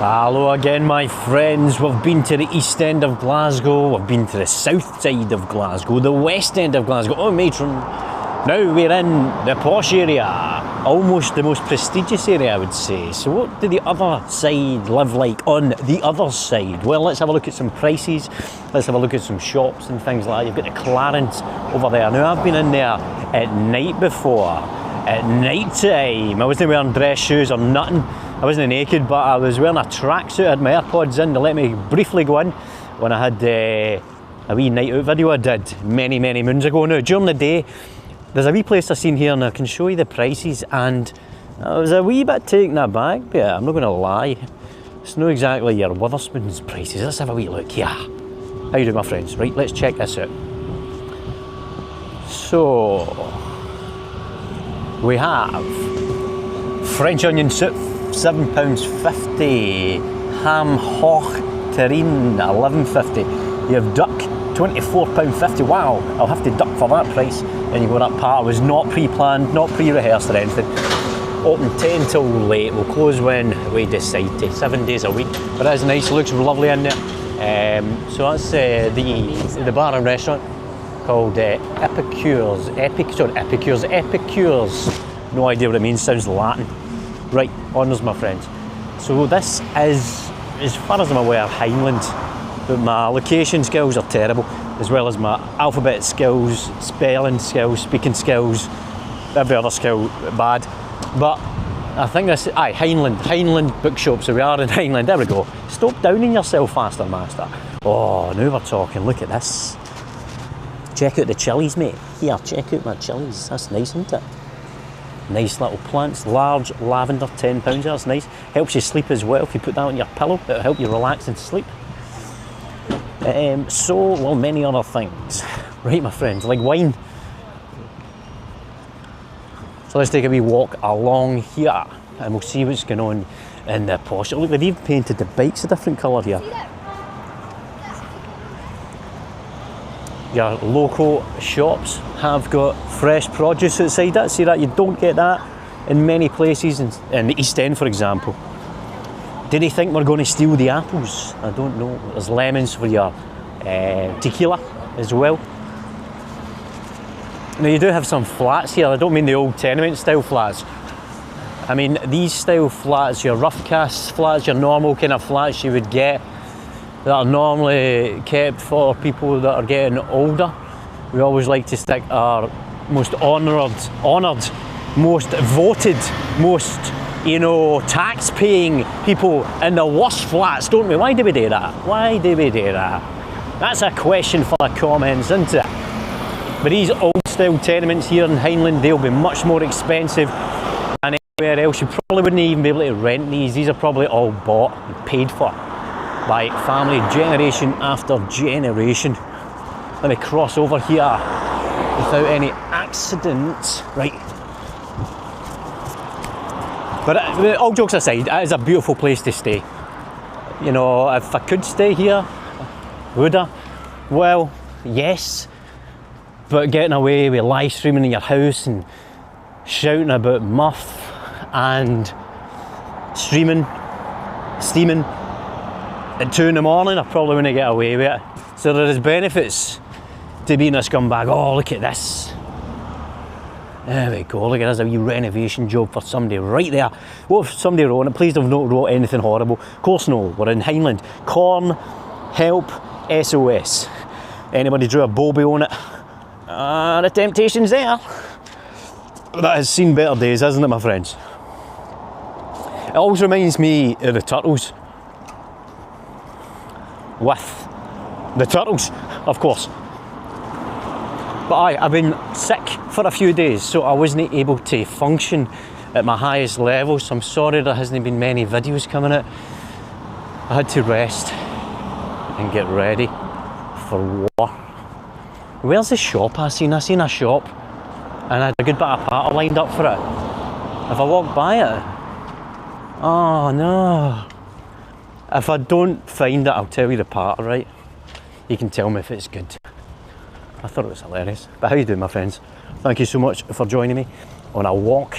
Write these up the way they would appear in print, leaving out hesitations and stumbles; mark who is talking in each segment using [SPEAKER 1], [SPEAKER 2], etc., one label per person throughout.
[SPEAKER 1] Hello again, my friends. We've been to the east end of Glasgow, we've been to the south side of Glasgow, the west end of Glasgow. Oh, matron. Now we're in the posh area, almost the most prestigious area, I would say. So what do the other side live like on the other side? Well, let's have a look at some prices. Let's have a look at some shops and things like that. You've got the Clarence over there. Now, I've been in there at night before. At night time, I wasn't wearing dress shoes or nothing. I wasn't naked, but I was wearing a tracksuit. I had my AirPods in to let me briefly go in when I had a wee night out video I did many moons ago. Now, during the day, there's a wee place I've seen here and I can show you the prices, and I was a wee bit taken aback, but I'm not going to lie. It's not exactly your Witherspoon's prices. Let's have a wee look here. How you doing, my friends? Right, let's check this out. So, we have French onion soup, £7.50. Ham hoch terrine, £11.50. You have duck, £24.50. Wow, I'll have to duck for that price. And you go that part. It was not pre-planned, not pre-rehearsed or anything. Open 10 till late. We'll close when we decide to. 7 days a week. But that is nice. It looks lovely in there. So that's the bar and restaurant called Epicures. Epicures. No idea what it means. Sounds Latin. Right, honours, my friends. So this is, as far as I'm aware, Highland. But my location skills are terrible, as well as my alphabet skills, spelling skills, speaking skills, every other skill bad. But I think this, Highland bookshop, so we are in Highland, there we go. Stop downing yourself faster, master. Oh, now we're talking, look at this. Check out the chilies, mate. Here, check out my chilies, that's nice, isn't it? Nice little plants, large lavender, £10, that's nice. Helps you sleep as well, if you put that on your pillow, it'll help you relax and sleep. Well, many other things. Right, my friends, like wine. So let's take a wee walk along here and we'll see what's going on in the posh. Look, they've even painted the bikes a different colour here. Your local shops have got fresh produce outside that. See that? You don't get that in many places, in the East End, for example. Do they think we're going to steal the apples? I don't know. There's lemons for your tequila as well. Now, you do have some flats here. I don't mean the old tenement style flats. I mean these style flats, your rough cast flats, your normal kind of flats you would get that are normally kept for people that are getting older. We always like to stick our most honoured, most voted, most, you know, tax-paying people in the worst flats, don't we? Why do we do that? Why do we do that? That's a question for the comments, isn't it? But these old-style tenements here in Highland, they'll be much more expensive than anywhere else. You probably wouldn't even be able to rent these. These are probably all bought and paid for by family, generation after generation. Let me cross over here without any accidents. Right. But all jokes aside, it is a beautiful place to stay. You know, if I could stay here, would I? Well, yes. But getting away with live streaming in your house and shouting about muff and steaming at 2 in the morning, I probably wouldn't get away with it. So there is benefits to being a scumbag. Oh, look at this. There we go, look at this, a wee renovation job for somebody right there. What if somebody wrote on it? Please don't wrote anything horrible. Of course no, we're in Highland. Corn, help, SOS. Anybody drew a bobby on it? The temptation's there. That has seen better days, hasn't it, my friends? It always reminds me of the Turtles. With the Turtles, of course. But I've been sick for a few days, so I wasn't able to function at my highest level, so I'm sorry there hasn't been many videos coming out. I had to rest and get ready for war. Where's the shop I seen? I seen a shop and I had a good bit of patter lined up for it. If I walk by it, oh no. If I don't find it, I'll tell you the patter, right? You can tell me if it's good. I thought it was hilarious. But how you doing, my friends? Thank you so much for joining me on a walk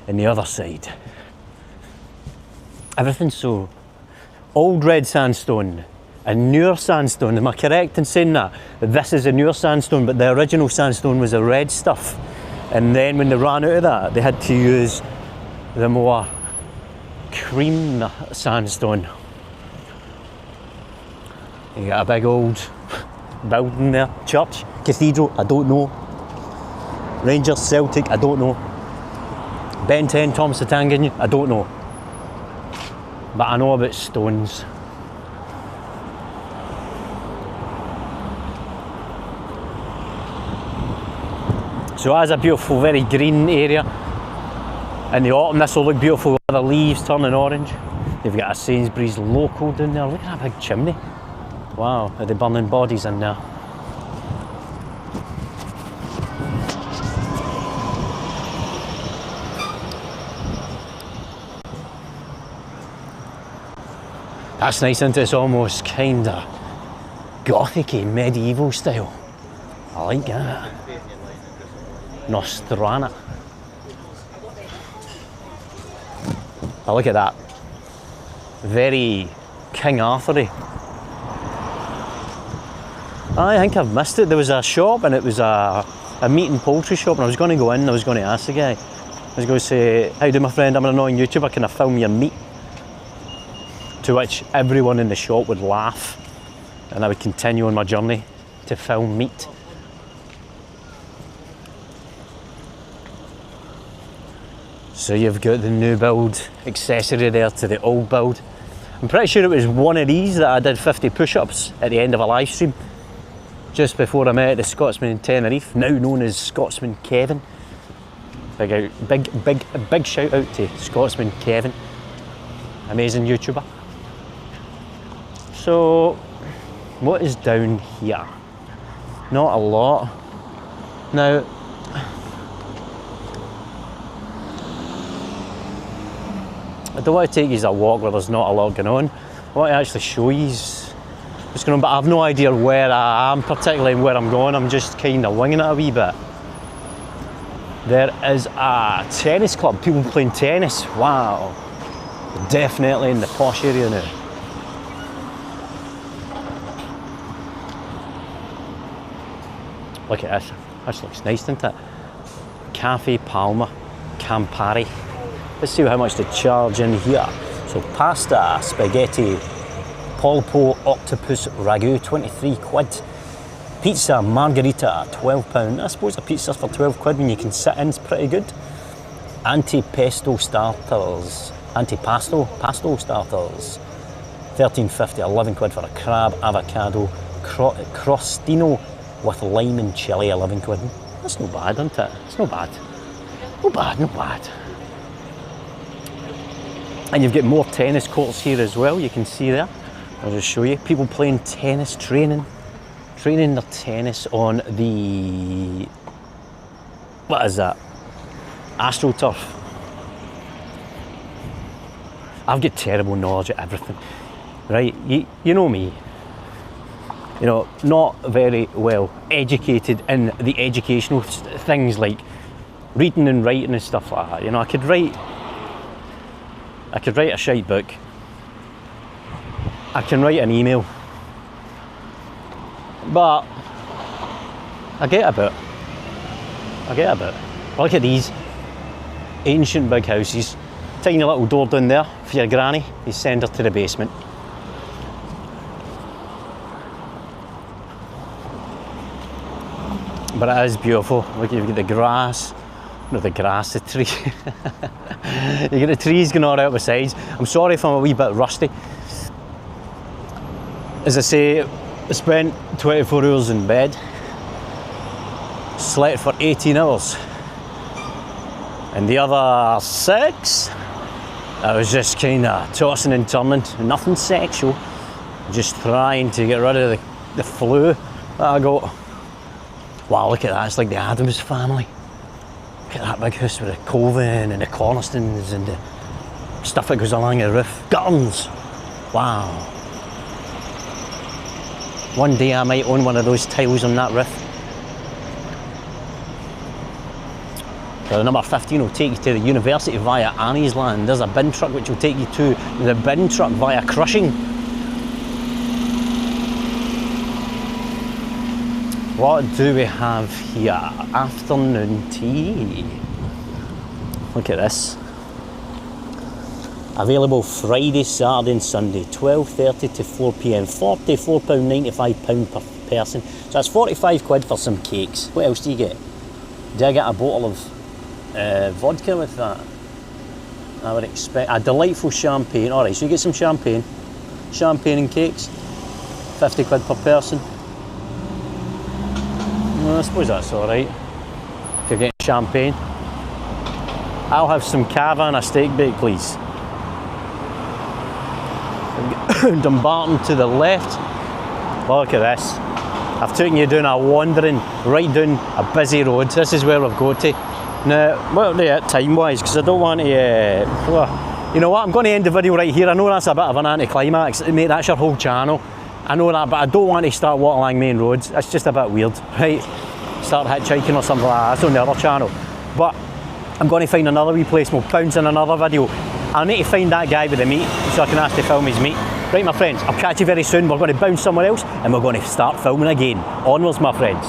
[SPEAKER 1] in the other side. Everything's so old red sandstone and newer sandstone. Am I correct in saying that? This is a newer sandstone, but the original sandstone was the red stuff. And then when they ran out of that, they had to use the more cream sandstone. You got a big old building there. Church, cathedral, I don't know. Rangers, Celtic, I don't know. Ben 10, Thomas the Tank Engine, I don't know. But I know about stones. So as a beautiful, very green area. In the autumn this will look beautiful with the leaves turning orange. You've got a Sainsbury's local down there. Look at that big chimney. Wow, are they burning bodies in there? That's nice, isn't it? It's almost kinda gothic-y, medieval style. I like that. Nostrana. Oh, look at that. Very King Arthur-y. I think I've missed it. There was a shop and it was a meat and poultry shop, and I was going to go in and I was going to ask the guy. I was going to say, "How do my friend, I'm an annoying YouTuber, can I film your meat?" To which everyone in the shop would laugh, and I would continue on my journey to film meat. So you've got the new build accessory there to the old build. I'm pretty sure it was one of these that I did 50 push-ups at the end of a live stream just before I met the Scotsman in Tenerife, now known as Scotsman Kevin. Big shout out to Scotsman Kevin, amazing YouTuber. So what is down here? Not a lot. Now I don't want to take you a walk where there's not a lot going on. I want to actually show you what's going on, but I have no idea where I am, particularly and where I'm going. I'm just kind of winging it a wee bit. There is a tennis club, people playing tennis. Wow, definitely in the posh area now. Look at this, this looks nice, doesn't it? Cafe Palma, Campari. Let's see how much they charge in here. So pasta, spaghetti, polpo, octopus ragu, 23 quid. Pizza, margherita, £12. I suppose a pizza for 12 quid when you can sit in is pretty good. Antipasto starters, pasto starters, 13.50, 11 quid for a crab, avocado, crostino with lime and chilli, 11 quid. That's not bad, isn't it? It's not bad. Not bad, not bad. And you've got more tennis courts here as well, you can see there. I'll just show you. People playing tennis, training their tennis on the, what is that? AstroTurf. I've got terrible knowledge of everything, right? You know me. You know, not very well educated in the educational things like reading and writing and stuff like that. You know, I could write a shite book. I can write an email. But I get a bit. Look at these ancient big houses. Tiny little door down there for your granny. You send her to the basement. But it is beautiful. Look, you've got the grass. No, the grass, the tree. You get the trees going all out the sides. I'm sorry if I'm a wee bit rusty. As I say, I spent 24 hours in bed, slept for 18 hours, and the other 6, I was just kind of tossing and turning, nothing sexual, just trying to get rid of the flu that I got. Wow, look at that, it's like the Addams family. Look at that big house with the coving and the cornerstones and the stuff that goes along the roof. Guttons! Wow. One day I might own one of those tiles on that roof. So the number 15 will take you to the university via Annie's Land. There's a bin truck which will take you to the bin truck via Crushing. What do we have here? Afternoon tea. Look at this. Available Friday, Saturday and Sunday, 12:30 to 4 p.m. £44.95 per person. So that's 45 quid for some cakes. What else do you get? Do I get a bottle of vodka with that? I would expect a delightful champagne. Alright, so you get some champagne. Champagne and cakes. 50 quid per person. Well, I suppose that's alright. If you're getting champagne. I'll have some cava and a steak bake, please. Dumbarton to the left. Look at this. I've taken you down a wandering, right down a busy road. This is where we've got to. Now, well, yeah, time-wise, because I don't want to, well, you know what, I'm going to end the video right here. I know that's a bit of an anticlimax, mate, that's your whole channel. I know that, but I don't want to start walking along main roads. It's just a bit weird, right? Start hitchhiking or something like that. That's on the other channel. But I'm going to find another wee place and we'll bounce in another video. I need to find that guy with the meat so I can ask to film his meat. Right, my friends, I'll catch you very soon. We're going to bounce somewhere else and we're going to start filming again. Onwards, my friends.